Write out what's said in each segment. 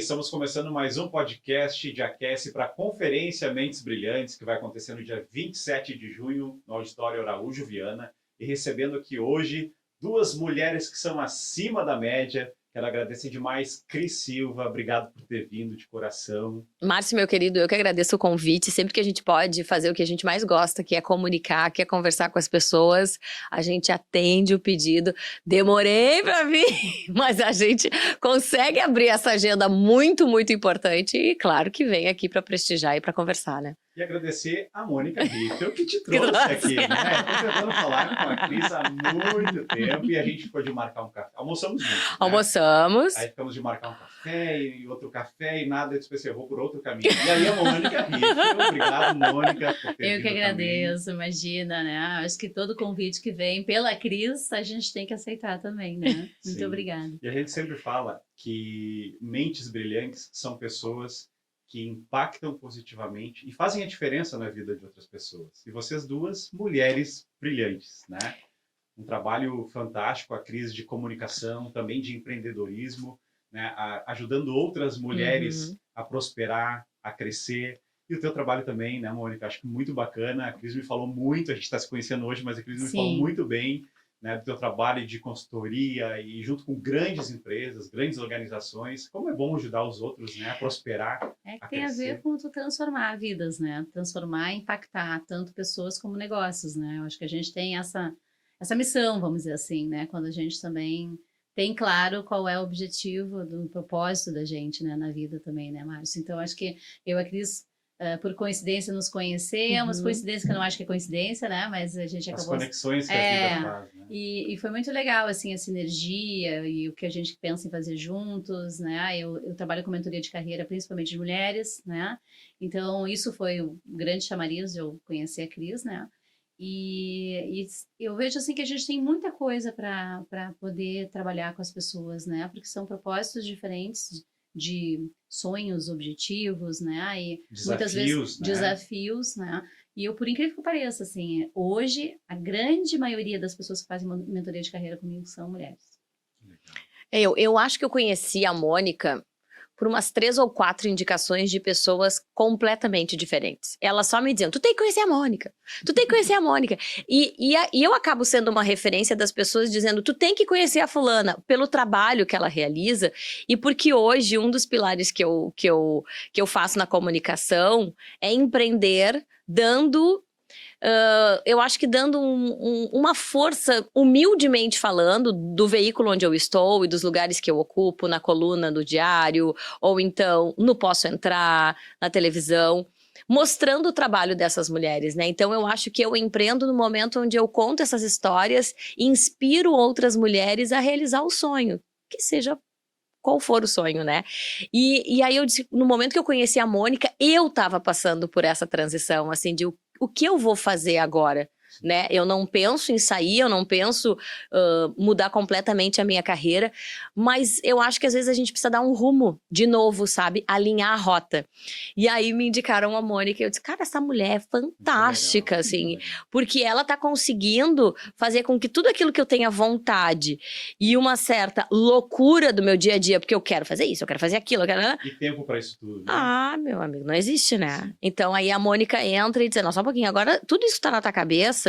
estamos começando mais um podcast de Aquece para a Conferência Mentes Brilhantes, que vai acontecer no dia 27 de junho, no Auditório Araújo Viana, e recebendo aqui hoje duas mulheres que são acima da média. Quero agradecer demais, Cris Silva, obrigado por ter vindo de coração. Márcio, meu querido, eu que agradeço o convite. Sempre que a gente pode fazer o que a gente mais gosta, que é comunicar, que é conversar com as pessoas, a gente atende o pedido. Demorei para vir, mas a gente consegue abrir essa agenda muito, muito importante e claro que vem aqui para prestigiar e para conversar, né? E agradecer a Mônica Riffel, que te trouxe aqui, né? Estou tentando falar com a Cris há muito tempo e a gente ficou de marcar um café. Almoçamos juntos, né? Almoçamos. Aí ficamos de marcar um café e outro café e nada, eu disse, eu vou por outro caminho. E aí a Mônica Riffel, obrigado, Mônica, por ter Eu que agradeço, também. Imagina, né? Acho que todo convite que vem pela Cris, a gente tem que aceitar também, né? Muito Sim. obrigada. E a gente sempre fala que mentes brilhantes são pessoas que impactam positivamente e fazem a diferença na vida de outras pessoas. E vocês duas, mulheres brilhantes, né? Um trabalho fantástico, a Cris de comunicação, também de empreendedorismo, né? Ajudando outras mulheres a prosperar, a crescer. E o teu trabalho também, né, Mônica? Acho que muito bacana. A Cris me falou muito, a gente está se conhecendo hoje, mas a Cris me falou muito bem, né, do teu trabalho de consultoria e junto com grandes empresas, grandes organizações. Como é bom ajudar os outros, né, a prosperar, É que a tem crescer. a ver com tu transformar vidas, né? Transformar e impactar tanto pessoas como negócios, né? Eu acho que a gente tem essa missão, vamos dizer assim, né? Quando a gente também tem claro qual é o objetivo do propósito da gente, né, na vida também, né, Márcio? Então, acho que eu e a Cris, por coincidência, nos conhecemos, coincidência que eu não acho que é coincidência, né, mas a gente acabou... As conexões que a vida faz, né? E foi muito legal, assim, a sinergia e o que a gente pensa em fazer juntos, né, eu trabalho com mentoria de carreira, principalmente de mulheres, né, então isso foi um grande chamariz de eu conhecer a Cris, né, e eu vejo assim que a gente tem muita coisa para poder trabalhar com as pessoas, né? Porque são propósitos diferentes de sonhos, objetivos, né? E muitas vezes desafios, né? E eu, por incrível que pareça, assim, hoje a grande maioria das pessoas que fazem mentoria de carreira comigo são mulheres. Eu acho que eu conheci a Mônica por umas 3 ou 4 indicações de pessoas completamente diferentes. Elas só me diziam, tu tem que conhecer a Mônica, tu tem que conhecer a Mônica. E eu acabo sendo uma referência das pessoas dizendo, tu tem que conhecer a fulana pelo trabalho que ela realiza e porque hoje um dos pilares que eu faço na comunicação é empreender dando... eu acho que dando uma força, humildemente falando, do veículo onde eu estou e dos lugares que eu ocupo, na coluna do diário, ou então no Posso Entrar, na televisão, mostrando o trabalho dessas mulheres, né? Então eu acho que eu empreendo no momento onde eu conto essas histórias e inspiro outras mulheres a realizar o sonho, que seja qual for o sonho, né? E aí eu disse, no momento que eu conheci a Mônica, eu tava passando por essa transição, assim, de o que eu vou fazer agora, né? Eu não penso em sair, eu não penso mudar completamente a minha carreira, mas eu acho que às vezes a gente precisa dar um rumo de novo, sabe? Alinhar a rota. E aí me indicaram a Mônica e eu disse, cara, essa mulher é fantástica, assim, porque ela tá conseguindo fazer com que tudo aquilo que eu tenha vontade e uma certa loucura do meu dia a dia, porque eu quero fazer isso, eu quero fazer aquilo, eu quero... E tempo para isso tudo, né? Ah, meu amigo, não existe, né? Então aí a Mônica entra e diz, não, só um pouquinho, agora tudo isso que tá na tua cabeça,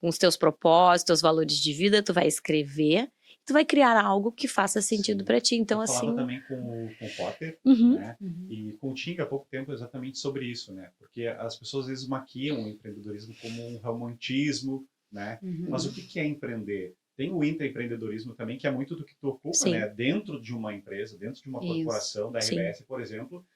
com os teus propósitos, teus valores de vida, tu vai escrever, tu vai criar algo que faça sentido para ti. Então, eu falava assim... também com o Potter, né? E com o Ting há pouco tempo exatamente sobre isso, né? Porque as pessoas às vezes maquiam o empreendedorismo como um romantismo, né? Mas o que é empreender? Tem o intraempreendedorismo também, que é muito do que tu ocupa, né? Dentro de uma empresa, dentro de uma corporação, da RBS, por exemplo,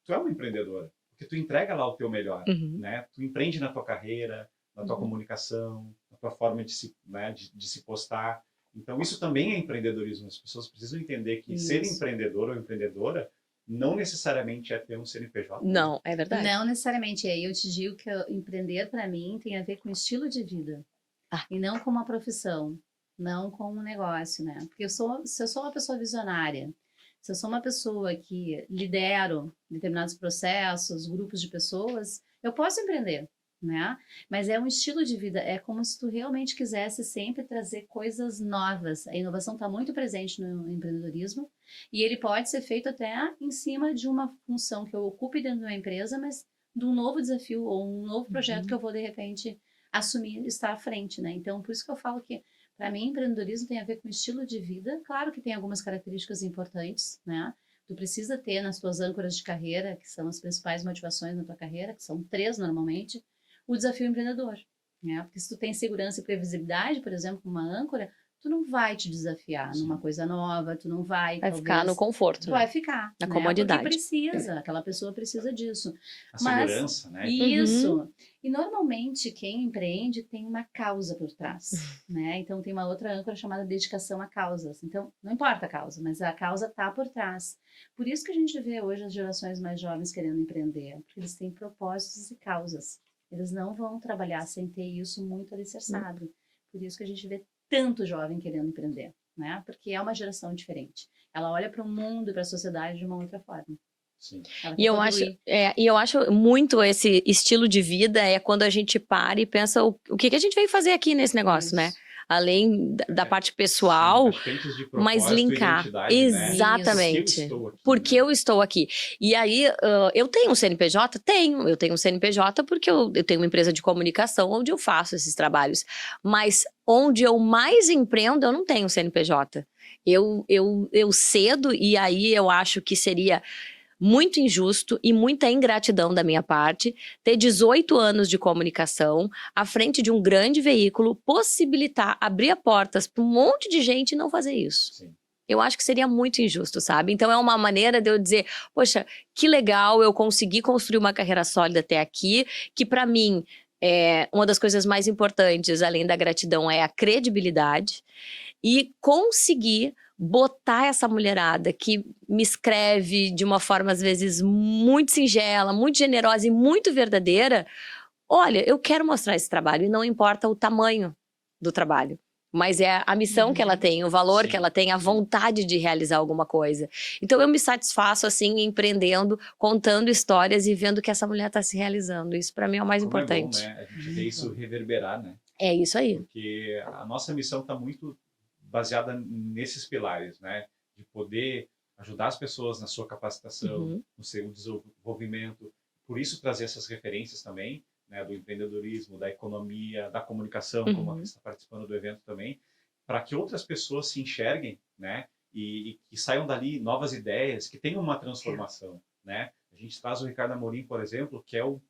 tu é uma empreendedora. Porque tu entrega lá o teu melhor, né? Tu empreende na tua carreira, na tua comunicação, na tua forma de se postar. Então, isso também é empreendedorismo. As pessoas precisam entender que ser empreendedor ou empreendedora não necessariamente é ter um CNPJ. Não, é verdade. Não necessariamente. Aí eu te digo que empreender, para mim, tem a ver com estilo de vida. E não com uma profissão. Não com um negócio, né? Porque se eu sou uma pessoa visionária, se eu sou uma pessoa que lidero determinados processos, grupos de pessoas, eu posso empreender, né? Mas é um estilo de vida, é como se tu realmente quisesse sempre trazer coisas novas. A inovação está muito presente no empreendedorismo e ele pode ser feito até em cima de uma função que eu ocupe dentro de uma empresa, mas de um novo desafio ou um novo projeto que eu vou, de repente, assumir, estar à frente, né? Então, por isso que eu falo que, para mim, empreendedorismo tem a ver com estilo de vida. Claro que tem algumas características importantes, né? Tu precisa ter nas tuas âncoras de carreira, que são as principais motivações na tua carreira, que são 3 normalmente, o desafio empreendedor, né? Porque se tu tem segurança e previsibilidade, por exemplo, com uma âncora, tu não vai te desafiar numa coisa nova, tu não vai... Vai ficar no conforto, Tu né? vai ficar, Na né? comodidade. Porque precisa, aquela pessoa precisa disso. A segurança, né? Isso. E normalmente quem empreende tem uma causa por trás, né? Então tem uma outra âncora chamada dedicação a causas. Então não importa a causa, mas a causa tá por trás. Por isso que a gente vê hoje as gerações mais jovens querendo empreender, porque eles têm propósitos e causas. Eles não vão trabalhar sem ter isso muito alicerçado. Por isso que a gente vê tanto jovem querendo empreender, né? Porque é uma geração diferente. Ela olha para o mundo e para a sociedade de uma outra forma. Sim. E eu acho muito esse estilo de vida é quando a gente para e pensa o que a gente veio fazer aqui nesse negócio, né? Além da parte pessoal, Sim, antes de mas propósito e linkar. identidade, né? Exatamente. Porque eu estou aqui, Porque eu estou aqui. E aí, eu tenho um CNPJ? Tenho. Eu tenho um CNPJ porque eu tenho uma empresa de comunicação onde eu faço esses trabalhos. Mas onde eu mais empreendo, eu não tenho um CNPJ. Eu cedo, e aí eu acho que seria muito injusto e muita ingratidão da minha parte ter 18 anos de comunicação à frente de um grande veículo, possibilitar, abrir portas para um monte de gente e não fazer isso. Sim. Eu acho que seria muito injusto, sabe? Então é uma maneira de eu dizer, poxa, que legal, eu consegui construir uma carreira sólida até aqui, que para mim uma das coisas mais importantes, além da gratidão, é a credibilidade, e conseguir botar essa mulherada que me escreve de uma forma, às vezes, muito singela, muito generosa e muito verdadeira. Olha, eu quero mostrar esse trabalho e não importa o tamanho do trabalho. Mas é a missão que ela tem, o valor que ela tem, a vontade de realizar alguma coisa. Então eu me satisfaço assim, empreendendo, contando histórias e vendo que essa mulher está se realizando. Isso para mim é o mais importante. É bom, né? A gente vê isso reverberar, né? É isso aí. Porque a nossa missão está muito baseada nesses pilares, né? De poder ajudar as pessoas na sua capacitação, no seu desenvolvimento. Por isso trazer essas referências também, né? Do empreendedorismo, da economia, da comunicação, como a que está participando do evento também, para que outras pessoas se enxerguem, né? E que saiam dali novas ideias, que tenham uma transformação, né? A gente traz o Ricardo Amorim, por exemplo, que é o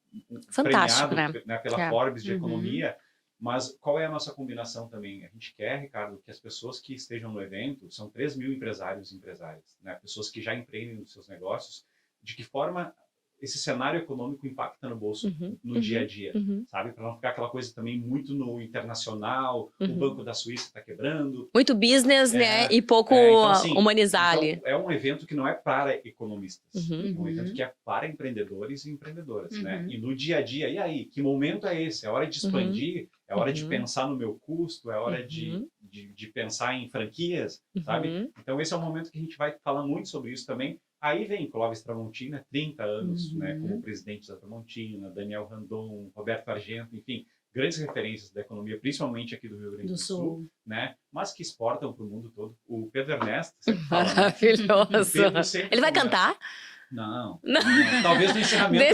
fantástico, premiado, né? Pela Forbes de economia. Mas qual é a nossa combinação também? A gente quer, Ricardo, que as pessoas que estejam no evento, são 3 mil empresários e empresárias, né? Pessoas que já empreendem nos seus negócios, de que forma esse cenário econômico impacta no bolso, no dia a dia, sabe? Para não ficar aquela coisa também muito no internacional, o Banco da Suíça está quebrando. Muito business, né? E pouco então, assim, humanizar ali. Então, é um evento que não é para economistas, é um evento que é para empreendedores e empreendedoras, né? E no dia a dia, e aí? Que momento é esse? É hora de expandir? É hora de pensar no meu custo? É hora de pensar em franquias, sabe? Então, esse é um momento que a gente vai falar muito sobre isso também. Aí vem Clóvis Tramontina, 30 anos, né, como presidente da Tramontina, Daniel Randon, Roberto Argento, enfim, grandes referências da economia, principalmente aqui do Rio Grande do Sul, né, mas que exportam para o mundo todo. O Pedro Ernesto sempre fala, maravilhoso. Ele vai cantar? Não. Talvez no encerramento.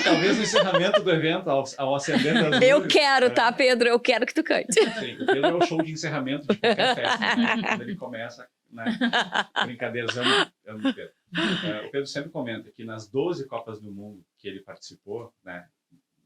Talvez no encerramento do evento, ao acender das luzes. Eu quero, tá, Pedro? Eu quero que tu cante. Sim, o Pedro é o show de encerramento de qualquer festa, né? Quando ele começa, né? Brincadeiras, amo o Pedro. O Pedro sempre comenta que nas 12 Copas do Mundo que ele participou, né?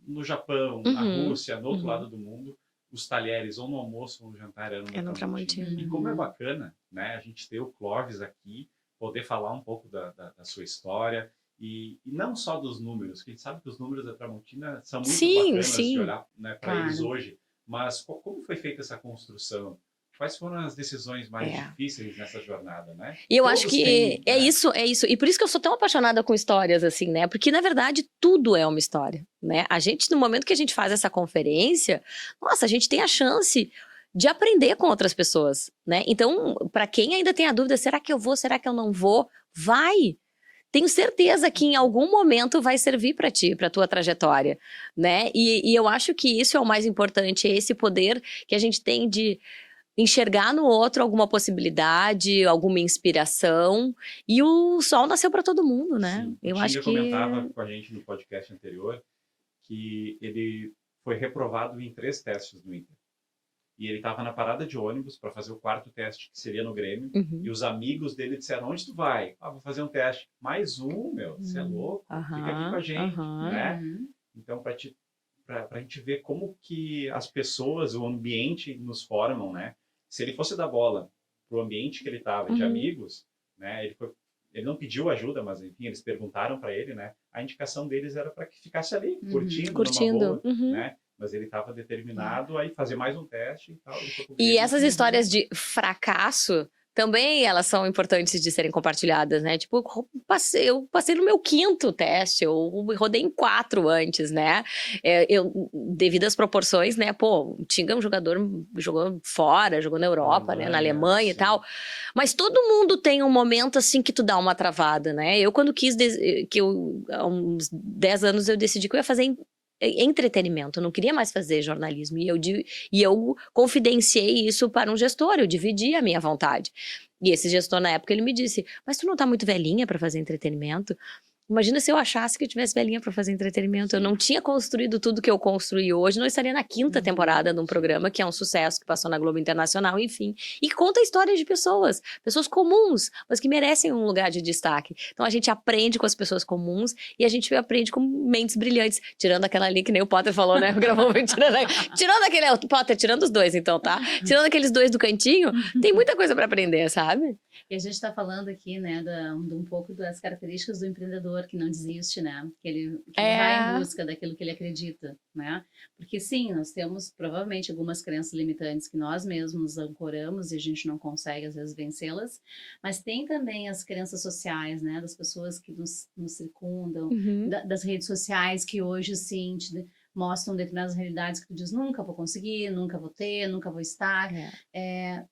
No Japão, na Rússia, no outro lado do mundo, os talheres, ou no almoço ou no jantar, eram no Tramontina. E como é bacana, né? A gente ter o Clóvis aqui, poder falar um pouco da sua história e não só dos números, que a gente sabe que os números da Tramontina são muito bacanas de olhar, né, para eles hoje, mas como foi feita essa construção? Quais foram as decisões mais difíceis nessa jornada, né? E eu acho que é isso. E por isso que eu sou tão apaixonada com histórias, assim, né? Porque, na verdade, tudo é uma história, né? A gente, no momento que a gente faz essa conferência, nossa, a gente tem a chance de aprender com outras pessoas, né? Então, para quem ainda tem a dúvida, será que eu vou, será que eu não vou? Vai! tenho certeza que em algum momento vai servir para ti, para tua trajetória, né? E eu acho que isso é o mais importante, é esse poder que a gente tem de enxergar no outro alguma possibilidade, alguma inspiração, e o sol nasceu para todo mundo, né? Sim. Eu O acho Tinga que comentava com a gente no podcast anterior que ele foi reprovado em 3 testes do Inter. E ele estava na parada de ônibus para fazer o 4º teste, que seria no Grêmio. Uhum. E os amigos dele disseram: onde tu vai? Ah, vou fazer um teste. Mais um, meu, você é louco? Fica aqui com a gente, né? Então, para a gente ver como que as pessoas, o ambiente nos formam, né? Se ele fosse dar bola pro ambiente que ele estava, de amigos, né? Ele não pediu ajuda, mas enfim, eles perguntaram para ele, né? A indicação deles era para que ficasse ali, curtindo, numa boa, né? Mas ele estava determinado a ir fazer mais um teste e tal. E essas histórias de fracasso também elas são importantes de serem compartilhadas, né? Tipo, eu passei no meu 5º teste, eu rodei em 4 antes, né? Devido às proporções, né? Pô, o Tinga é um jogador, jogou fora, jogou na Europa, né? Na Alemanha, sim, e tal. Mas todo mundo tem um momento assim que tu dá uma travada, né? Eu quando há uns 10 anos eu decidi que eu ia fazer entretenimento, eu não queria mais fazer jornalismo, e eu confidenciei isso para um gestor, eu dividi a minha vontade, e esse gestor na época ele me disse, mas tu não tá muito velhinha para fazer entretenimento? Imagina se eu achasse que eu tivesse velhinha para fazer entretenimento. Eu não tinha construído tudo que eu construí hoje, não estaria na 5ª temporada de um programa que é um sucesso, que passou na Globo Internacional, enfim. E conta histórias de pessoas comuns, mas que merecem um lugar de destaque. Então a gente aprende com as pessoas comuns e a gente aprende com mentes brilhantes. Tirando aquela ali que nem o Potter falou, né? Gravou, tirando aquele, Potter, tirando os 2 então, tá? Tirando aqueles 2 do cantinho, tem muita coisa para aprender, sabe? E a gente está falando aqui, né, de um pouco das características do empreendedor que não desiste, né? Que ele vai em busca daquilo que ele acredita, né? Porque sim, nós temos provavelmente algumas crenças limitantes que nós mesmos ancoramos e a gente não consegue às vezes vencê-las, mas tem também as crenças sociais, né? Das pessoas que nos circundam, das redes sociais que hoje sim mostram determinadas realidades que tu diz, nunca vou conseguir, nunca vou ter, nunca vou estar.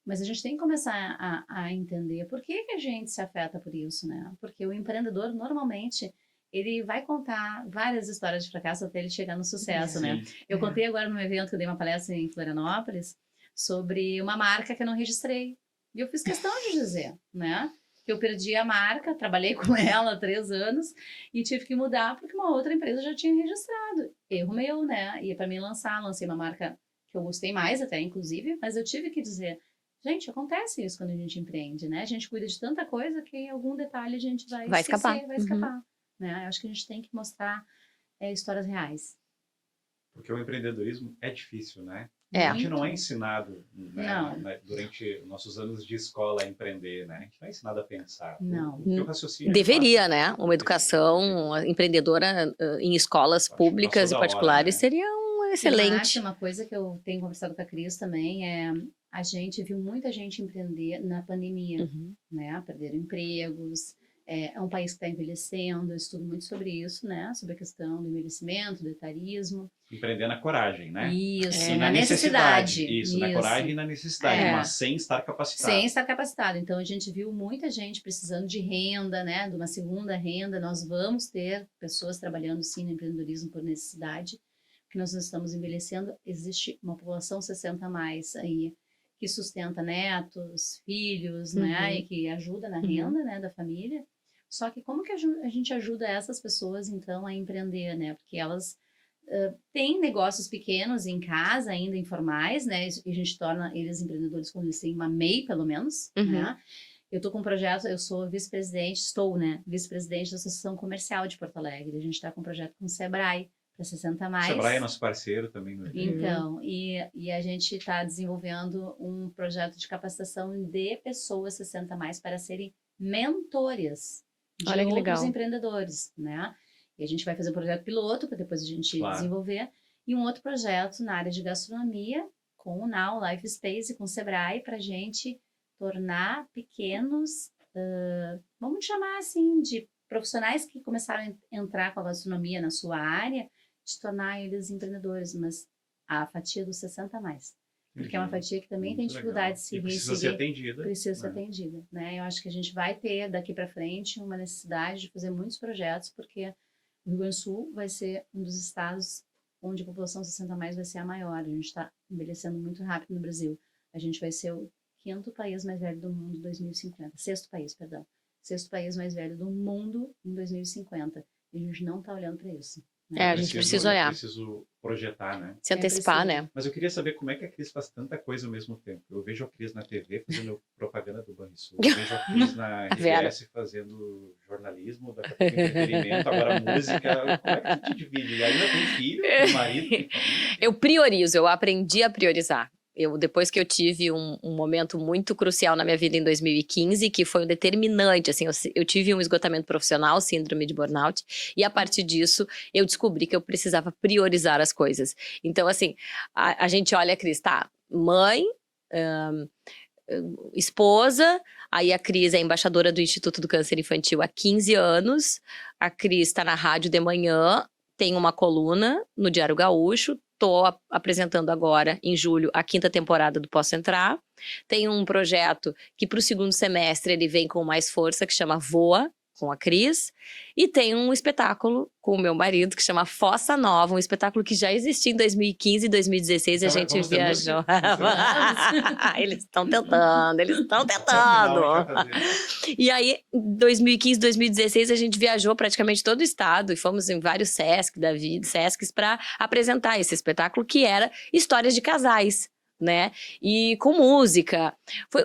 Mas a gente tem que começar a entender por que a gente se afeta por isso, né? Porque o empreendedor, normalmente, ele vai contar várias histórias de fracasso até ele chegar no sucesso, né? Eu contei agora num evento que eu dei uma palestra em Florianópolis sobre uma marca que eu não registrei. E eu fiz questão de dizer, né? Que eu perdi a marca, trabalhei com ela há 3 anos e tive que mudar porque uma outra empresa já tinha registrado. Erro meu, né? E para mim lancei uma marca que eu gostei mais até, inclusive, mas eu tive que dizer, gente, acontece isso quando a gente empreende, né? A gente cuida de tanta coisa que em algum detalhe a gente vai esquecer, vai escapar. Né? Eu acho que a gente tem que mostrar histórias reais. Porque o empreendedorismo é difícil, né? É. A gente não é ensinado, né, durante nossos anos de escola a empreender, né? A gente não é ensinado a pensar. Não. O raciocínio deveria, né? Uma educação empreendedora em escolas públicas e particulares, né? Seria um excelente. Uma coisa que eu tenho conversado com a Cris também é a gente viu muita gente empreender na pandemia, né? Perderam empregos. É um país que está envelhecendo, eu estudo muito sobre isso, né? Sobre a questão do envelhecimento, do etarismo. Empreender na coragem, né? Isso, e na necessidade. Isso, na coragem e na necessidade, mas sem estar capacitado. Sem estar capacitado. Então, a gente viu muita gente precisando de renda, né? De uma segunda renda. Nós vamos ter pessoas trabalhando, sim, no empreendedorismo por necessidade, porque nós estamos envelhecendo. Existe uma população 60 a mais aí, que sustenta netos, filhos, né? E que ajuda na renda, né? Da família. Só que como que a gente ajuda essas pessoas, então, a empreender, né? Porque elas têm negócios pequenos em casa, ainda informais, né? E a gente torna eles empreendedores quando eles têm uma MEI, pelo menos, né? Eu estou com um projeto, eu sou vice-presidente, vice-presidente da Associação Comercial de Porto Alegre. A gente está com um projeto com o Sebrae, para 60 mais. O Sebrae é nosso parceiro também. No então, e a gente está desenvolvendo um projeto de capacitação de pessoas 60 mais para serem mentores de outros empreendedores, né? E a gente vai fazer um projeto piloto para depois a gente desenvolver. E um outro projeto na área de gastronomia com o Now Life Space e com o Sebrae para a gente tornar pequenos, vamos chamar assim, de profissionais que começaram a entrar com a gastronomia na sua área, de tornar eles empreendedores, mas a fatia dos 60 a mais. porque é uma fatia que também tem Muito dificuldade legal. de se E precisa ser reinserir, atendida. precisa ser né? atendida, né? Eu acho que a gente vai ter daqui para frente uma necessidade de fazer muitos projetos, porque o Rio Grande do Sul vai ser um dos estados onde a população 60 a mais vai ser a maior. A gente está envelhecendo muito rápido no Brasil. A gente vai ser o quinto país mais velho do mundo em 2050. Sexto país, perdão. Sexto país mais velho do mundo em 2050. E a gente não está olhando para isso. Né? A gente precisa olhar. Preciso projetar, né? Se antecipar, preciso. né? Mas eu queria saber como é que a Cris faz tanta coisa ao mesmo tempo. Eu vejo a Cris na TV fazendo propaganda do Banrisul. Eu vejo a Cris na Vera. RBS fazendo jornalismo, daqui a pouco entretenimento, agora música. Como é que tu te divide? E ainda tem filho, tem marido, tem família. Eu priorizo, eu aprendi a priorizar. Depois que eu tive um momento muito crucial na minha vida em 2015, que foi um determinante, assim, eu tive um esgotamento profissional, síndrome de burnout, e a partir disso eu descobri que eu precisava priorizar as coisas. Então, assim, a gente olha a Cris, tá, mãe, esposa, aí a Cris é embaixadora do Instituto do Câncer Infantil há 15 anos, a Cris está na rádio de manhã, tem uma coluna no Diário Gaúcho, estou apresentando agora, em julho, a 5ª temporada do Posso Entrar. Tem um projeto que para o 2º semestre ele vem com mais força, que chama Voa, com a Cris. E tem um espetáculo com o meu marido, que chama Fossa Nova, um espetáculo que já existia em 2015 e 2016 Então, a gente vamos ter viajou. música? Eles estão tentando, eles estão Até o final a tentando. gente vai fazer. E aí, em 2015, 2016, a gente viajou praticamente todo o estado e fomos em vários Sescs para apresentar esse espetáculo que era Histórias de Casais, né? E com música.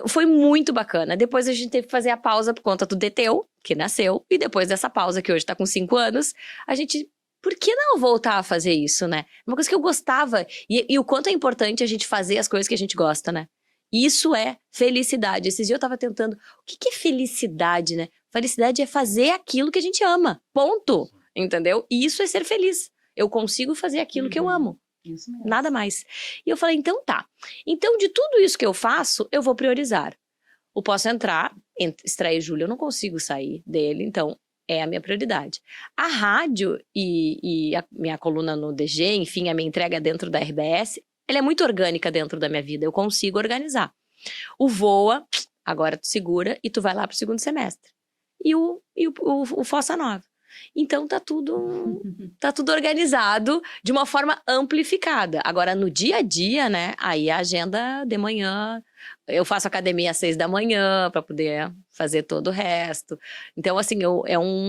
Foi muito bacana. Depois a gente teve que fazer a pausa por conta do Deteu, que nasceu, e depois dessa pausa, que hoje tá com 5 anos, a gente... Por que não voltar a fazer isso, né? Uma coisa que eu gostava. E o quanto é importante a gente fazer as coisas que a gente gosta, né? Isso é felicidade. Esses dias eu tava tentando... O que é felicidade, né? Felicidade é fazer aquilo que a gente ama. Ponto. Entendeu? E isso é ser feliz. Eu consigo fazer aquilo que eu amo. Isso mesmo. Nada mais. E eu falei, então tá. Então, de tudo isso que eu faço, eu vou priorizar. O Posso Entrar, estreia em julho, eu não consigo sair dele, então é a minha prioridade. A rádio e a minha coluna no DG, enfim, a minha entrega dentro da RBS, ela é muito orgânica dentro da minha vida, eu consigo organizar. O Voa, agora tu segura e tu vai lá pro 2º semestre. E o Fossa Nova. Então tá tudo organizado de uma forma amplificada. Agora, no dia a dia, né, aí a agenda de manhã, eu faço academia às 6 da manhã para poder fazer todo o resto. Então, assim,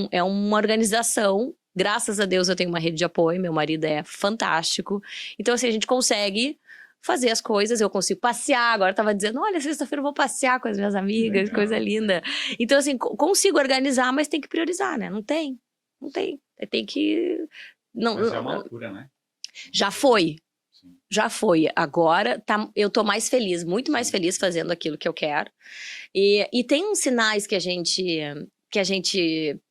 é uma organização. Graças a Deus eu tenho uma rede de apoio, meu marido é fantástico. Então, assim, a gente consegue fazer as coisas, eu consigo passear. Agora eu tava dizendo, olha, sexta-feira eu vou passear com as minhas amigas, Legal, coisa linda. Então, assim, consigo organizar, mas tem que priorizar, né? Não tem. Tem que... Não, Mas é uma loucura, né? já foi. Sim. Já foi. Agora eu tô mais feliz, muito mais feliz fazendo aquilo que eu quero. E tem uns sinais que a gente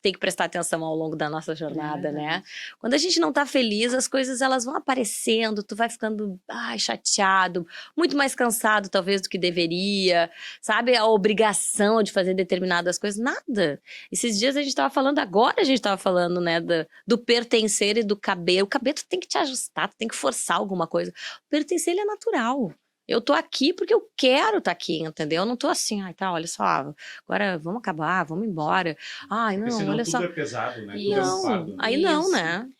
tem que prestar atenção ao longo da nossa jornada, né? Quando a gente não tá feliz, as coisas elas vão aparecendo, tu vai ficando chateado, muito mais cansado talvez do que deveria, sabe? A obrigação de fazer determinadas coisas, nada. Esses dias a gente tava falando, agora a gente tava falando, né, do pertencer e do caber. O caber tu tem que te ajustar, tu tem que forçar alguma coisa. O pertencer, ele é natural. Eu tô aqui porque eu quero estar aqui, entendeu? Eu não tô assim, tá, olha só, agora vamos acabar, vamos embora. Ai, Porque não, senão olha tudo só. é pesado, né? Não, Tudo é um fardo. Né? Aí não, Isso. né?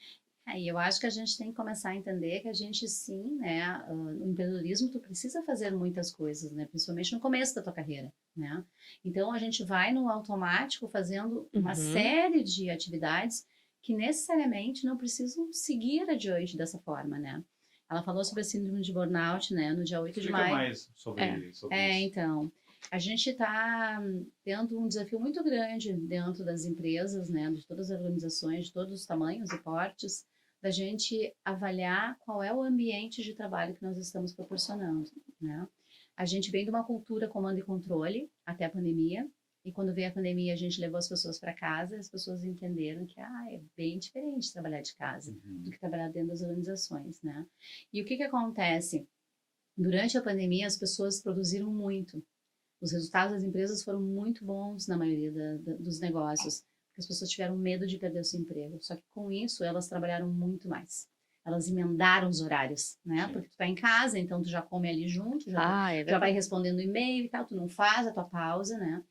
E eu acho que a gente tem que começar a entender que a gente sim, né, no empreendedorismo tu precisa fazer muitas coisas, né, principalmente no começo da tua carreira, né, então a gente vai no automático fazendo uma série de atividades que necessariamente não precisam seguir adiante dessa forma, né. Ela falou sobre a síndrome de burnout, né, no dia 8 de maio. mais sobre isso. Então, a gente está tendo um desafio muito grande dentro das empresas, né, de todas as organizações, de todos os tamanhos e portes, da gente avaliar qual é o ambiente de trabalho que nós estamos proporcionando, né? A gente vem de uma cultura comando e controle até a pandemia, e quando veio a pandemia a gente levou as pessoas para casa, e as pessoas entenderam que é bem diferente trabalhar de casa do que trabalhar dentro das organizações, né? E o que acontece? Durante a pandemia as pessoas produziram muito. Os resultados das empresas foram muito bons na maioria dos negócios, porque as pessoas tiveram medo de perder o seu emprego. Só que com isso, elas trabalharam muito mais. Elas emendaram os horários, né? Sim. Porque tu tá em casa, então tu já come ali junto, já É já verdade. vai respondendo e-mail e tal, tu não faz a tua pausa, né?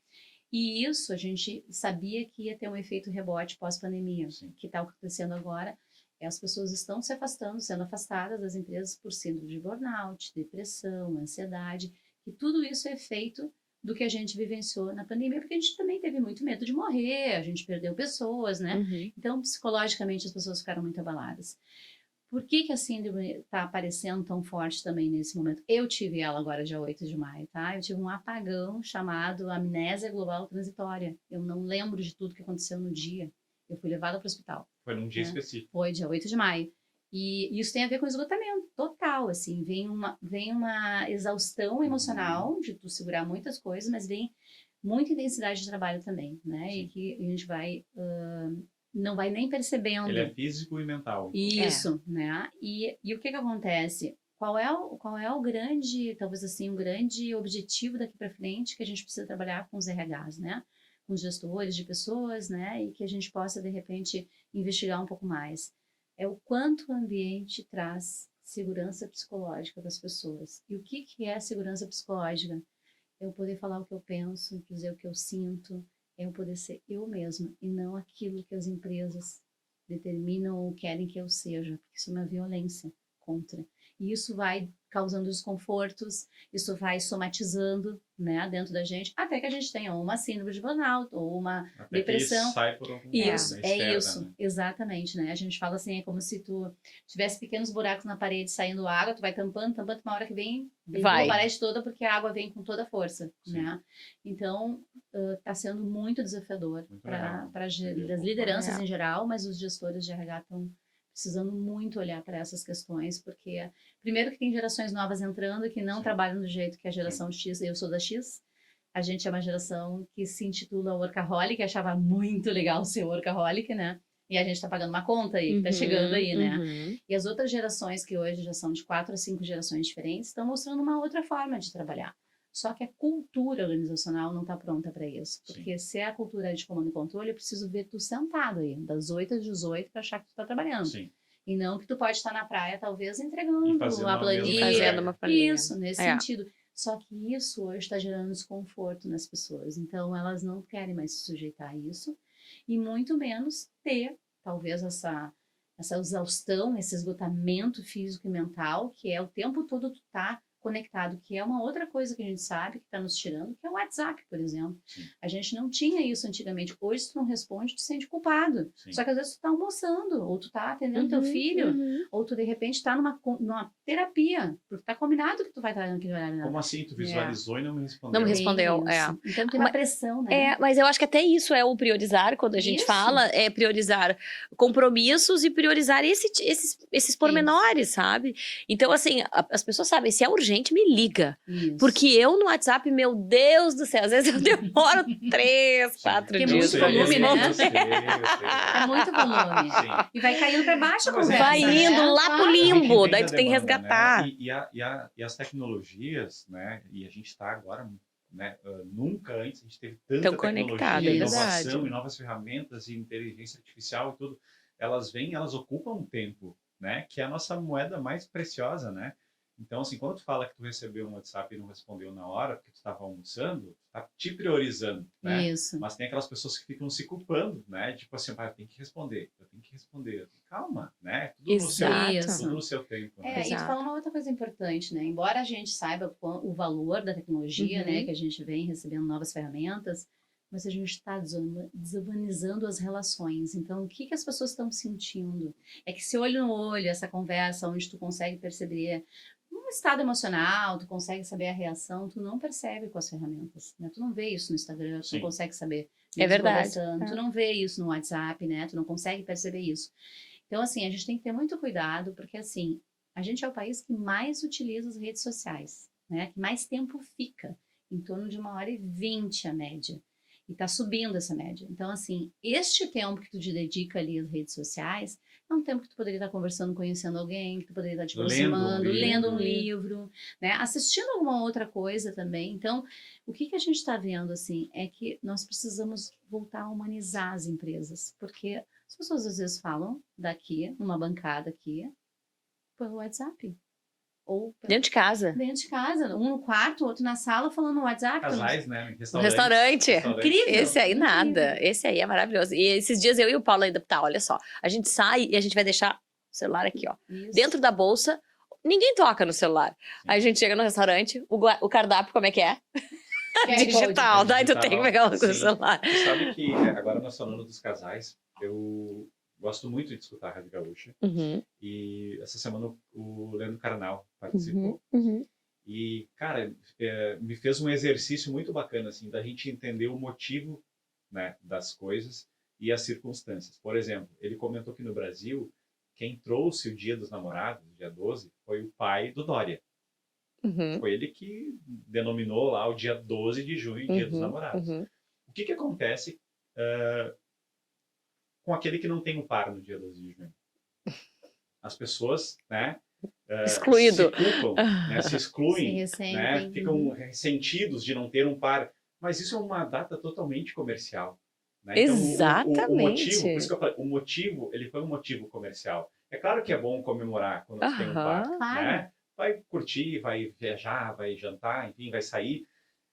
E isso a gente sabia que ia ter um efeito rebote pós-pandemia, Sim. que está acontecendo agora. As pessoas estão se afastando, sendo afastadas das empresas por síndrome de burnout, depressão, ansiedade, e tudo isso é efeito do que a gente vivenciou na pandemia, porque a gente também teve muito medo de morrer, a gente perdeu pessoas, né? Uhum. Então, psicologicamente, as pessoas ficaram muito abaladas. Por que a síndrome está aparecendo tão forte também nesse momento? Eu tive ela agora, dia 8 de maio, tá? Eu tive um apagão chamado amnésia global transitória. Eu não lembro de tudo que aconteceu no dia. Eu fui levada para o hospital. Foi num dia né? específico. Foi dia 8 de maio. E isso tem a ver com esgotamento total, assim. Vem uma exaustão emocional de tu segurar muitas coisas, mas vem muita intensidade de trabalho também, né? Sim. E que a gente vai... não vai nem percebendo. Ele é físico e mental. Isso, né? E o que acontece? Qual é o grande, talvez assim, um grande objetivo daqui para frente que a gente precisa trabalhar com os RHs, né? Com os gestores de pessoas, né? E que a gente possa, de repente, investigar um pouco mais. É o quanto o ambiente traz segurança psicológica das pessoas. E o que é segurança psicológica? É eu poder falar o que eu penso, dizer o que eu sinto, é eu poder ser eu mesma e não aquilo que as empresas determinam ou querem que eu seja, porque isso é uma violência contra. E isso vai causando desconfortos, isso vai somatizando, né, dentro da gente, até que a gente tenha uma síndrome de burnout ou uma Até depressão. que isso sai por algum Isso, né, é externa, isso, né? exatamente, né? A gente fala assim, é como se tu tivesse pequenos buracos na parede saindo água, tu vai tampando, uma hora que vem Vai. a parede toda, porque a água vem com toda a força, Sim. né? Então, está sendo muito desafiador Muito para legal. as lideranças É. em geral, mas os gestores de RH estão precisando muito olhar para essas questões, porque primeiro que tem gerações novas entrando que não Sim. trabalham do jeito que a geração X, eu sou da X, a gente é uma geração que se intitula workaholic, achava muito legal ser workaholic, né? E a gente tá pagando uma conta aí, que tá chegando aí, né? Uhum. E as outras gerações, que hoje já são de 4 a 5 gerações diferentes, estão mostrando uma outra forma de trabalhar. Só que a cultura organizacional não está pronta para isso. Porque se a cultura é de comando e controle, eu preciso ver tu sentado aí, das 8 às 18, para achar que tu tá trabalhando. Sim. E não que tu pode estar na praia, talvez, E entregando fazendo a a mesma planilha. entrega. Fazendo uma planilha. Isso, nesse É. sentido. Só que isso hoje está gerando desconforto nas pessoas. Então, elas não querem mais se sujeitar a isso. E muito menos ter, talvez, essa exaustão, esse esgotamento físico e mental, que é o tempo todo tu tá conectado, que é uma outra coisa que a gente sabe que está nos tirando, que é o WhatsApp, por exemplo. Sim. A gente não tinha isso antigamente. Hoje, se tu não responde, tu se sente culpado. Sim. Só que às vezes tu tá almoçando, ou tu tá atendendo teu filho, ou tu de repente tá numa terapia, porque tá combinado que tu vai estar naquele horário. Como assim? Tu visualizou e não me respondeu? Não me respondeu, é. Isso. Então tem uma pressão, né? É, mas eu acho que até isso é o priorizar, quando a gente Isso. fala, é priorizar compromissos e priorizar esses pormenores, sabe? Então, assim, as pessoas sabem, se é urgente, me liga. Isso. Porque eu no WhatsApp, meu Deus do céu, às vezes eu demoro 3, 4 Porque é dias. muito volume, né? Eu sei. É muito volume. Sim. E vai caindo pra baixo a Mas conversa, Vai né? indo lá pro Claro. limbo, A gente daí entende tu tem que a demanda, resgatar. né? E as tecnologias, né? E a gente está agora, né? Nunca antes a gente teve tanta Tão conectado, tecnologia, é inovação, verdade. e novas ferramentas e inteligência artificial e tudo. Elas ocupam um tempo, né? Que é a nossa moeda mais preciosa, né? Então, assim, quando tu fala que tu recebeu um WhatsApp e não respondeu na hora porque tu estava almoçando, tu tá te priorizando, né? Isso. Mas tem aquelas pessoas que ficam se culpando, né? Tipo assim, eu tenho que responder, eu tenho que responder. Calma, né? Exato. Tudo no seu tempo, né? E tu Exato. fala uma outra coisa importante, né? Embora a gente saiba o valor da tecnologia, né? Uhum. Que a gente vem recebendo novas ferramentas, mas a gente está desumanizando as relações. Então, o que as pessoas estão sentindo? É que se olho no olho, essa conversa onde tu consegue perceber um estado emocional, tu consegue saber a reação, tu não percebe com as ferramentas, né? Tu não vê isso no Instagram, tu Sim. não consegue saber. É verdade. Tu não vê isso no WhatsApp, né? Tu não consegue perceber isso. Então, assim, a gente tem que ter muito cuidado, porque, assim, a gente é o país que mais utiliza as redes sociais, né? Que mais tempo fica, em torno de 1h20 a média. E tá subindo essa média. Então, assim, este tempo que tu te dedica ali às redes sociais é um tempo que tu poderia estar conversando, conhecendo alguém, que tu poderia estar te aproximando, lendo um livro, né? Assistindo alguma outra coisa também. Então, o que a gente está vendo, assim, é que nós precisamos voltar a humanizar as empresas, porque as pessoas às vezes falam daqui, numa bancada aqui, pelo WhatsApp. Ou Dentro de casa. dentro de casa, um no quarto, outro na sala, falando no WhatsApp. Casais, né? No restaurante. Incrível. Esse aí Incrível. nada. Esse aí é maravilhoso. E esses dias eu e o Paulo ainda, tá, olha só. A gente sai e a gente vai deixar o celular aqui, ó. Isso. Dentro da bolsa, ninguém toca no celular. Aí a gente chega no restaurante, o cardápio como é que é? QR Digital. Code. Daí tu tem que pegar o Sim. celular. Você sabe que agora nós falando dos casais, eu gosto muito de escutar a Rádio Gaúcha. Uhum, E essa semana o Leandro Carnal participou. uhum. E, cara, me fez um exercício muito bacana, assim, da gente entender o motivo, né, das coisas e as circunstâncias. Por exemplo, ele comentou que no Brasil, quem trouxe o Dia dos Namorados, dia 12, foi o pai do Dória. Uhum, Foi ele que denominou lá o dia 12 de junho, Dia dos uhum, Namorados. uhum. O que acontece com aquele que não tem um par no dia 12 de junho? As pessoas, né, Excluído. se culpam, né, se Se excluem, ressentem. né, ficam ressentidos de não ter um par. Mas isso é uma data totalmente comercial. Né? Então, o motivo, por isso que eu falei, o motivo, ele foi um motivo comercial. É claro que é bom comemorar quando você tem um par, Aham. Claro. né? Vai curtir, vai viajar, vai jantar, enfim, vai sair,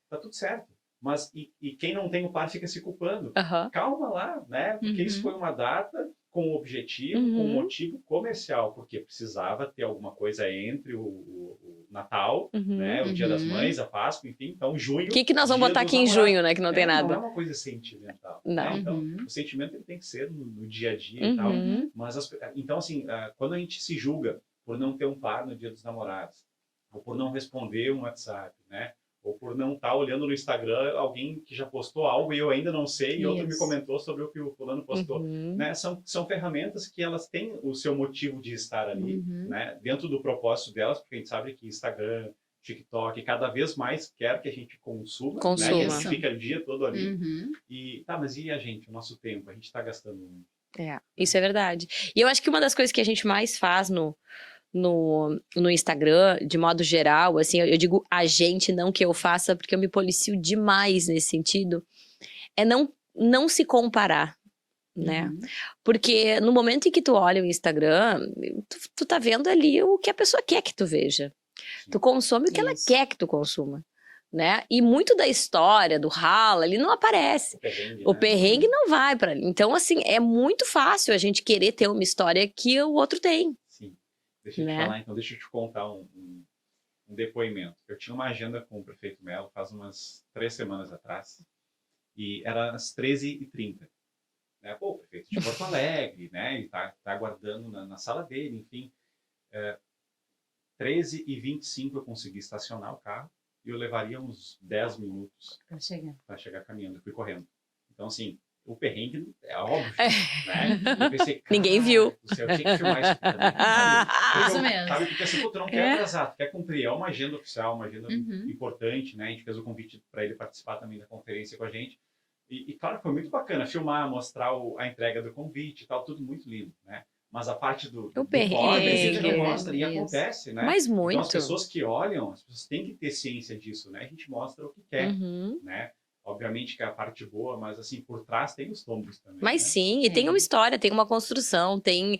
tá tudo certo. Mas e quem não tem um par fica se culpando. Aham. Calma lá, né? Porque isso foi uma data com um objetivo, com um motivo comercial, porque precisava ter alguma coisa entre o Natal, né? O Dia das Mães, a Páscoa, enfim. Então, junho. O que nós vamos Dia botar dos aqui em namorados. junho, né? Que não tem Não é nada. uma coisa sentimental. Não. Né? Então, Uhum. o sentimento ele tem que ser no dia a dia e tal. Uhum. Mas, então, assim, quando a gente se julga por não ter um par no Dia dos Namorados, ou por não responder um WhatsApp, né? Ou por não estar olhando no Instagram alguém que já postou algo e eu ainda não sei, e outro me Isso. comentou sobre o que o fulano postou. Uhum. Né? São ferramentas que elas têm o seu motivo de estar ali, Uhum. né? Dentro do propósito delas, porque a gente sabe que Instagram, TikTok, cada vez mais quer que a gente consuma, né? Consuma. Que a gente fica o dia todo ali. Uhum. E, tá, mas e a gente, o nosso tempo? A gente está gastando muito. É, isso é verdade. E eu acho que uma das coisas que a gente mais faz no Instagram, de modo geral, assim, eu digo a gente, não que eu faça, porque eu me policio demais nesse sentido, é não se comparar, né? Uhum. Porque no momento em que tu olha o Instagram, tu tá vendo ali o que a pessoa quer que tu veja. Sim. Tu consome o que ela Isso. quer que tu consuma, né? E muito da história, do rala, ali não aparece. O Né? perrengue não vai pra ali. Então, assim, é muito fácil a gente querer ter uma história que o outro tem. Sim. Deixa eu te Né? falar, então, deixa eu te contar um depoimento. Eu tinha uma agenda com o prefeito Melo faz umas 3 semanas atrás, e era às 13h30. Né? Pô, o prefeito de Porto Alegre, né? E tá aguardando na sala dele, enfim. 13h25 eu consegui estacionar o carro e eu levaria uns 10 minutos Pra chegar. para chegar caminhando. Eu fui correndo. Então, assim, o perrengue é óbvio, né? Eu pensei, Ninguém viu. do céu, eu tinha que filmar isso também. Sabe? Isso mesmo. Sabe? Porque assim, pô, tu não quer atrasar, tu quer cumprir. É uma agenda oficial, uma agenda Uhum. importante, né? A gente fez o convite para ele participar também da conferência com a gente. E claro, foi muito bacana filmar, mostrar a entrega do convite e tal, tudo muito lindo, né? Mas a parte do perrengue. fora, a gente não mostra e Isso. acontece, né? Mas Então, muito. as pessoas que olham, as pessoas têm que ter ciência disso, né? A gente mostra o que quer, Uhum. né? Obviamente que é a parte boa, mas assim, por trás tem os tombos também, Mas né? sim, e tem uma história, tem uma construção, tem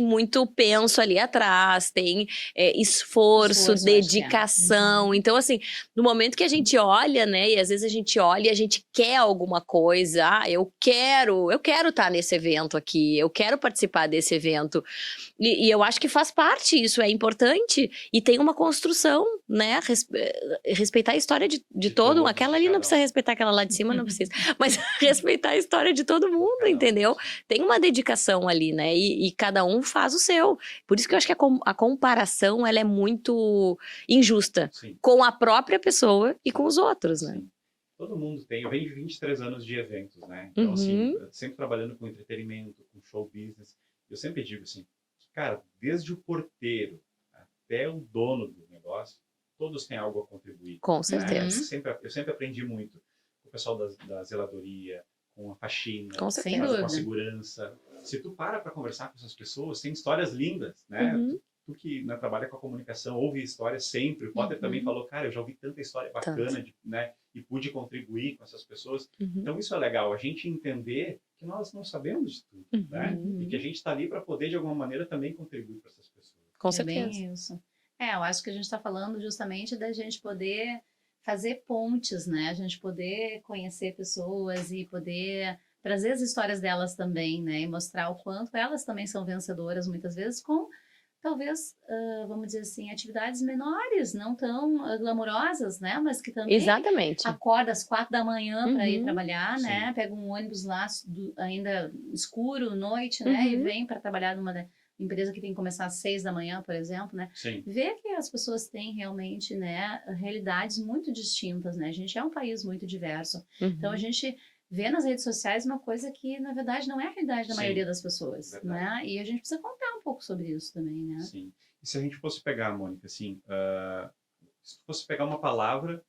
muito penso ali atrás, tem esforço, Esforço, acho que é. dedicação. Uhum. Então, assim, no momento que a gente olha, né, e às vezes a gente olha e a gente quer alguma coisa, eu quero estar nesse evento aqui, eu quero participar desse evento. E eu acho que faz parte, isso é importante, e tem uma construção, né, respeitar a história de todo, todos, aquela ali cada não um. precisa respeitar aquela lá de cima, não precisa, mas respeitar a história de todo mundo, Cada um. entendeu? Tem uma dedicação ali, né, e cada um faz o seu. Por isso que eu acho que a comparação, ela é muito injusta Sim. com a própria pessoa e com os outros, né? Sim. Todo mundo tem. Eu venho de 23 anos de eventos, né? Então, assim, sempre trabalhando com entretenimento, com show business. Eu sempre digo assim, cara, desde o porteiro até o dono do negócio, todos têm algo a contribuir. Com Né? certeza. Eu sempre aprendi muito com o pessoal da zeladoria, com a faxina, Com Sem certeza. com a dúvida. segurança. Se tu para conversar com essas pessoas, tem histórias lindas, né? Uhum. Tu que, né, trabalha com a comunicação, ouve histórias sempre. O Potter também falou, cara, eu já ouvi tanta história bacana, né? E pude contribuir com essas pessoas. Uhum. Então isso é legal, a gente entender que nós não sabemos de tudo, né? E que a gente está ali para poder, de alguma maneira, também contribuir para essas pessoas. Com É certeza. bem isso. Eu acho que a gente está falando justamente da gente poder fazer pontes, né? A gente poder conhecer pessoas e poder trazer as histórias delas também, né? E mostrar o quanto elas também são vencedoras, muitas vezes, com talvez, vamos dizer assim, atividades menores, não tão glamourosas, né? Mas que também Exatamente. acorda às 4 da manhã para ir Uhum. trabalhar, né? Sim. Pega um ônibus lá ainda escuro, noite, né? E Uhum. vem para trabalhar numa empresa que tem que começar às 6 da manhã, por exemplo, né? Sim. Ver que as pessoas têm realmente, né, realidades muito distintas, né? A gente é um país muito diverso. Então a Uhum. gente vê nas redes sociais uma coisa que, na verdade, não é a realidade da Sim, maioria das pessoas, verdade. né? E a gente precisa contar um pouco sobre isso também, né? Sim. E se a gente fosse pegar, Mônica, assim, se fosse pegar uma palavra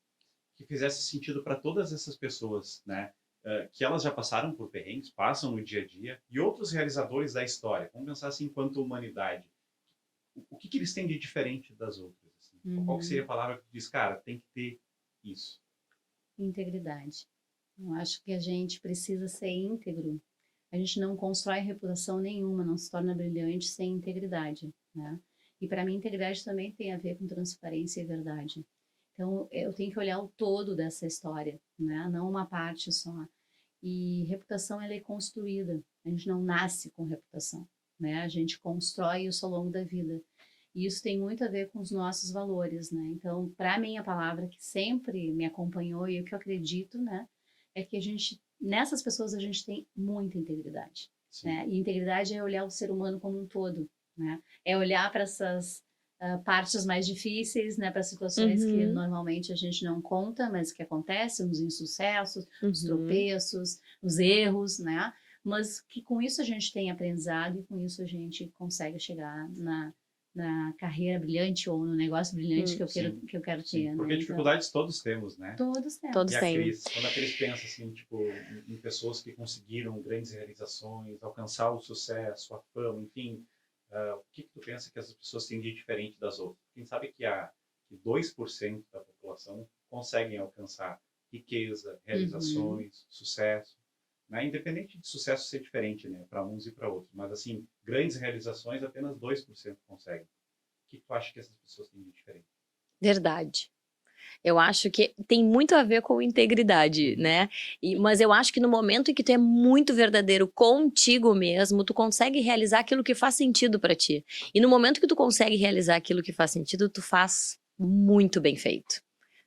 que fizesse sentido para todas essas pessoas, né? Que elas já passaram por perrengues, passam no dia a dia, e outros realizadores da história. Vamos pensar assim, enquanto humanidade. O que eles têm de diferente das outras? Assim? Qual que seria a palavra que diz, cara, tem que ter isso? Integridade. Eu acho que a gente precisa ser íntegro. A gente não constrói reputação nenhuma, não se torna brilhante sem integridade, né? E para mim, integridade também tem a ver com transparência e verdade. Então, eu tenho que olhar o todo dessa história, né? Não uma parte só. E reputação, ela é construída. A gente não nasce com reputação, né? A gente constrói isso ao longo da vida. E isso tem muito a ver com os nossos valores, né? Então, para mim, a palavra que sempre me acompanhou e o que eu acredito, né? É que nessas pessoas a gente tem muita integridade, Sim. né? E integridade é olhar o ser humano como um todo, né? É olhar para essas partes mais difíceis, né? Para situações que Uhum. normalmente a gente não conta, mas que acontecem, os insucessos, os Uhum. tropeços, os erros, né? Mas que com isso a gente tem aprendizado e com isso a gente consegue chegar na carreira brilhante ou no negócio brilhante que Sim. que eu quero Sim. ter, Porque né? dificuldades todos temos, né? Então, todos temos. Todos E a têm. Cris, quando a Cris pensa assim, tipo, em pessoas que conseguiram grandes realizações, alcançar o sucesso, a fama, enfim, o que tu pensa que essas pessoas têm de diferente das outras? Quem sabe que 2% da população conseguem alcançar riqueza, realizações, sucesso, né? Independente de sucesso ser diferente, né, para uns e para outros, mas assim, grandes realizações apenas 2% conseguem. O que tu acha que essas pessoas têm de diferente? Verdade. Eu acho que tem muito a ver com integridade, né? Mas eu acho que no momento em que tu é muito verdadeiro contigo mesmo, tu consegue realizar aquilo que faz sentido pra ti. E no momento que tu consegue realizar aquilo que faz sentido, tu faz muito bem feito.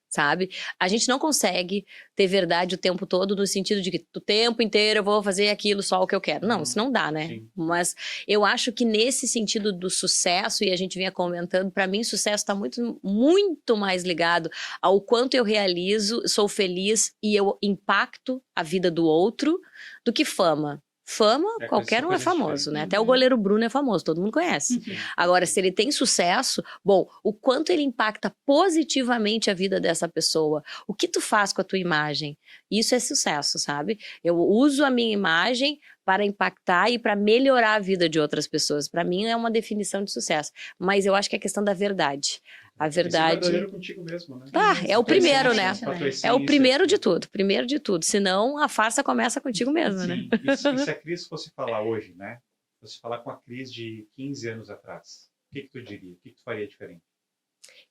Sabe? A gente não consegue ter verdade o tempo todo no sentido de que o tempo inteiro eu vou fazer aquilo só o que eu quero. Não, isso não dá, né? Sim. Mas eu acho que nesse sentido do sucesso, e a gente vinha comentando, para mim sucesso está muito, muito mais ligado ao quanto eu realizo, sou feliz e eu impacto a vida do outro do que fama. Fama, qualquer um é coisas famoso, diferentes. né? Até o goleiro Bruno é famoso, todo mundo conhece. Sim. Agora, se ele tem sucesso, bom, o quanto ele impacta positivamente a vida dessa pessoa, o que tu faz com a tua imagem, isso é sucesso, sabe? Eu uso a minha imagem para impactar e para melhorar a vida de outras pessoas. Para mim é uma definição de sucesso, mas eu acho que é questão da verdade. A E ser verdade... verdadeiro contigo mesmo, né? é o primeiro, né? Com a tua É o essência. primeiro de tudo, senão a farsa começa contigo mesmo, né? Sim. E se a Cris fosse falar hoje, né? Fosse falar com a Cris de 15 anos atrás, o que tu diria? O que tu faria diferente?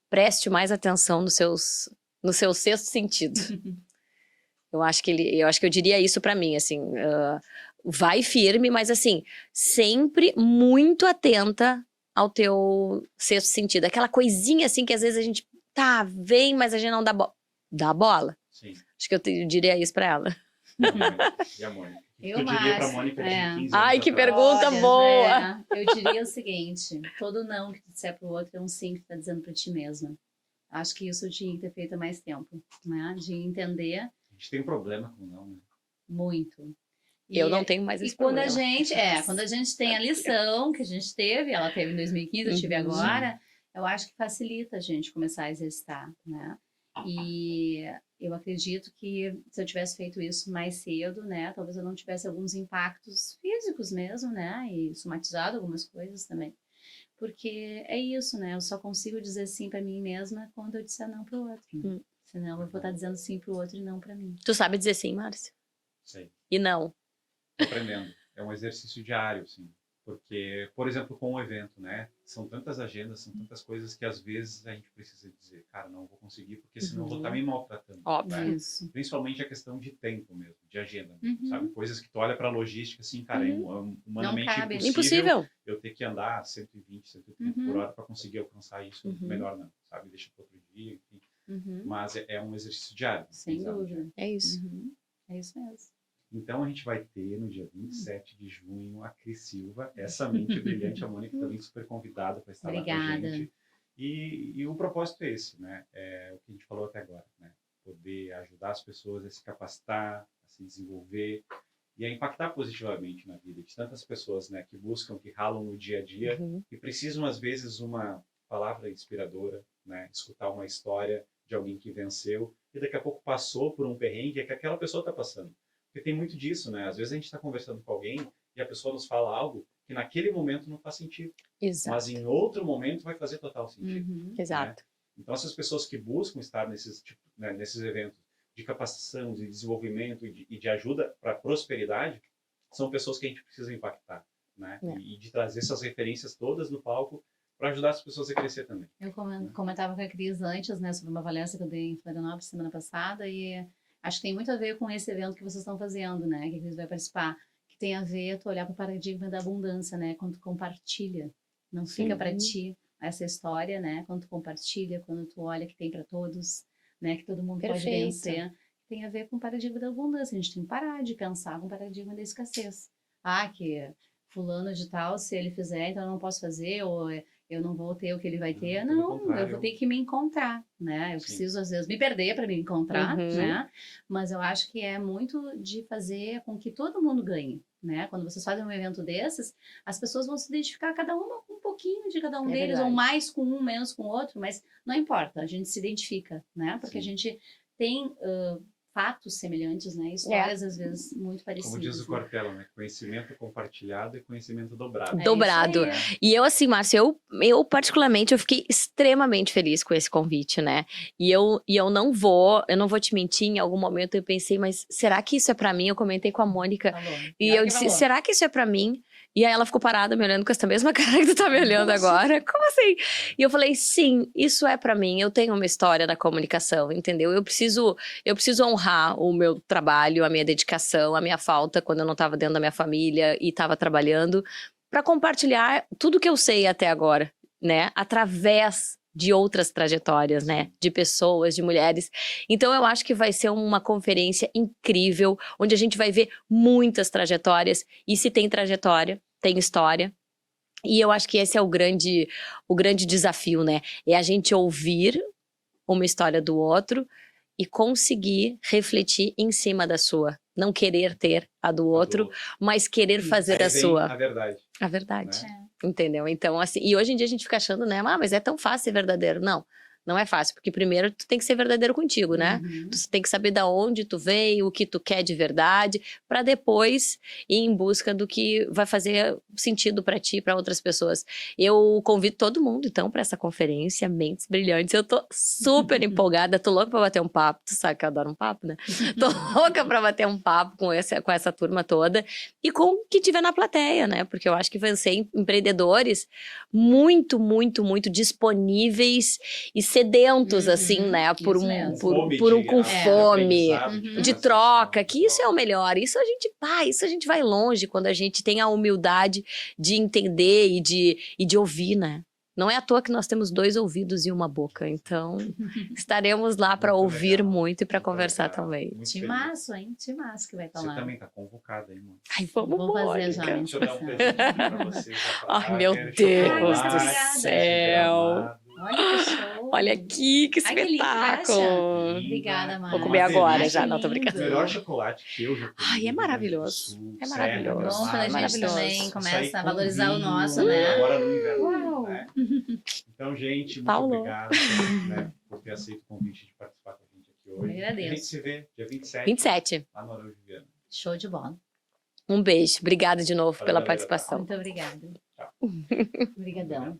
Preste mais atenção no seu sexto sentido. Eu acho que eu diria isso pra mim, assim, vai firme, mas assim, sempre muito atenta ao teu sexto sentido. Aquela coisinha assim que às vezes a gente, vem, mas a gente não dá bola. Sim. Acho que eu diria isso pra ela. E a Mônica? O que Eu tu diria pra acho, Mônica de 15 anos Ai, que atrás? pergunta boa! né, eu diria o seguinte, todo não que tu disser pro outro é um sim que tu tá dizendo pra ti mesma. Acho que isso eu tinha que ter feito há mais tempo, né? De entender A gente tem problema com não, né? muito. Eu não tenho mais esse problema. Quando a gente tem a lição que a gente teve, ela teve em 2015, eu tive agora, eu acho que facilita a gente começar a exercitar, né? E eu acredito que se eu tivesse feito isso mais cedo, né, talvez eu não tivesse alguns impactos físicos mesmo, né, e somatizado algumas coisas também. Porque é isso, né, eu só consigo dizer sim para mim mesma quando eu disser não pro outro, né? Senão eu vou estar dizendo sim pro outro e não para mim. Tu sabe dizer sim, Márcia? Sei. E não. Tô aprendendo. É um exercício diário, sim. Porque, por exemplo, com o evento, né? São tantas agendas, são tantas coisas que às vezes a gente precisa dizer, cara, não vou conseguir, porque senão eu vou estar me maltratando. Óbvio. Né? Isso. Principalmente a questão de tempo mesmo, de agenda, Uhum. sabe? Coisas que tu olha para a logística, assim, cara, é humanamente Não cabe. Impossível. eu ter que andar 120, 130 por hora para conseguir alcançar isso. Melhor não, sabe? Deixa para outro dia, enfim. Mas é um exercício diário. Sem sabe? dúvida. É isso. É isso mesmo. Então a gente vai ter no dia 27 de junho a Cris Silva, essa mente brilhante, a Mônica também super convidada para estar lá com a Obrigada. gente. E o propósito é esse, né? É o que a gente falou até agora, né? Poder ajudar as pessoas a se capacitar, a se desenvolver e a impactar positivamente na vida de tantas pessoas, né? Que buscam, que ralam no dia a dia e precisam às vezes uma palavra inspiradora, né? Escutar uma história de alguém que venceu e daqui a pouco passou por um perrengue que aquela pessoa está passando. Porque tem muito disso, né? Às vezes a gente está conversando com alguém e a pessoa nos fala algo que naquele momento não faz sentido. Exato. Mas em outro momento vai fazer total sentido. Exato. Então essas pessoas que buscam estar nesses eventos de capacitação, de desenvolvimento e de ajuda para a prosperidade, são pessoas que a gente precisa impactar, né? E de trazer essas referências todas no palco para ajudar as pessoas a crescer também. Eu comentava com a Cris antes, né, sobre uma palestra que eu dei em Florianópolis semana passada e acho que tem muito a ver com esse evento que vocês estão fazendo, né, que a Cris vai participar, que tem a ver tu olhar para o paradigma da abundância, né, quando tu compartilha, não fica para ti essa história, né, quando tu compartilha, quando tu olha que tem para todos, né, que todo mundo pode vencer, tem a ver com o paradigma da abundância. A gente tem que parar de pensar com o paradigma da escassez. Ah, que fulano de tal, se ele fizer, então eu não posso fazer, ou eu não vou ter o que ele vai ter. Não, eu vou ter que me encontrar, né? Eu preciso, às vezes, me perder para me encontrar, né? Mas eu acho que é muito de fazer com que todo mundo ganhe, né? Quando vocês fazem um evento desses, as pessoas vão se identificar, cada uma com um pouquinho de cada um deles, ou mais com um, menos com o outro, mas não importa, a gente se identifica, né? Porque a gente tem fatos semelhantes, né? Histórias, às vezes, muito parecidas. Como diz o Cortella, né? Conhecimento compartilhado e conhecimento dobrado. Dobrado. E eu, assim, Márcia, eu particularmente, eu fiquei extremamente feliz com esse convite, né? E eu não vou te mentir, em algum momento eu pensei, mas será que isso é pra mim? Eu comentei com a Mônica. E eu disse, será que isso é pra mim? E aí ela ficou parada me olhando com essa mesma cara que tu tá me olhando agora. Como assim? E eu falei, sim, isso é pra mim. Eu tenho uma história da comunicação, entendeu? Eu preciso honrar o meu trabalho, a minha dedicação, a minha falta quando eu não tava dentro da minha família e tava trabalhando, pra compartilhar tudo que eu sei até agora, né? Através de outras trajetórias, né? De pessoas, de mulheres. Então eu acho que vai ser uma conferência incrível, onde a gente vai ver muitas trajetórias. E se tem trajetória, tem história. E eu acho que esse é o grande desafio, né? É a gente ouvir uma história do outro e conseguir refletir em cima da sua. Não querer ter a do outro, mas querer fazer a sua. A verdade. A verdade. Né? Entendeu? Então, assim, e hoje em dia a gente fica achando, né? Ah, mas é tão fácil ser verdadeiro. Não, não é fácil, porque primeiro tu tem que ser verdadeiro contigo, né? Tu tem que saber da onde tu veio, o que tu quer de verdade, para depois ir em busca do que vai fazer sentido para ti e para outras pessoas. Eu convido todo mundo, então, para essa conferência Mentes Brilhantes. Eu tô super empolgada, tô louca pra bater um papo. Tu sabe que eu adoro um papo, né? Tô louca pra bater um papo com essa turma toda e com o que tiver na plateia, né? Porque eu acho que vão ser empreendedores muito, muito, muito disponíveis e sedentos, assim, né? Com fome, de troca, que isso é o melhor. Isso a gente vai longe quando a gente tem a humildade de entender e de ouvir, né? Não é à toa que nós temos 2 ouvidos e uma boca, então estaremos lá para ouvir muito e para conversar também. Timaço, hein? Timaço que vai estar lá. Você também tá convocada aí, mano. Ai, vamos Vou fazer já. Deixa eu dar um presente pra você. Ai, meu Deus do céu. Olha que show. Olha aqui, que espetáculo. Obrigada, Márcia. Vou comer agora já, não tô brincando. O melhor chocolate que eu já comi. Ai, é maravilhoso. É maravilhoso. Bom, quando a gente maravilhoso. também começa a valorizar o nosso, né? Agora no inverno, né? Então, gente, muito obrigado, né, por ter aceito o convite de participar com a gente aqui hoje. Eu agradeço. A gente se vê dia 27. 27. Lá no Araújo Viana. Show de bola. Um beijo. Obrigada de novo Valeu, pela galera. participação. Muito obrigada. Tchau. Obrigadão.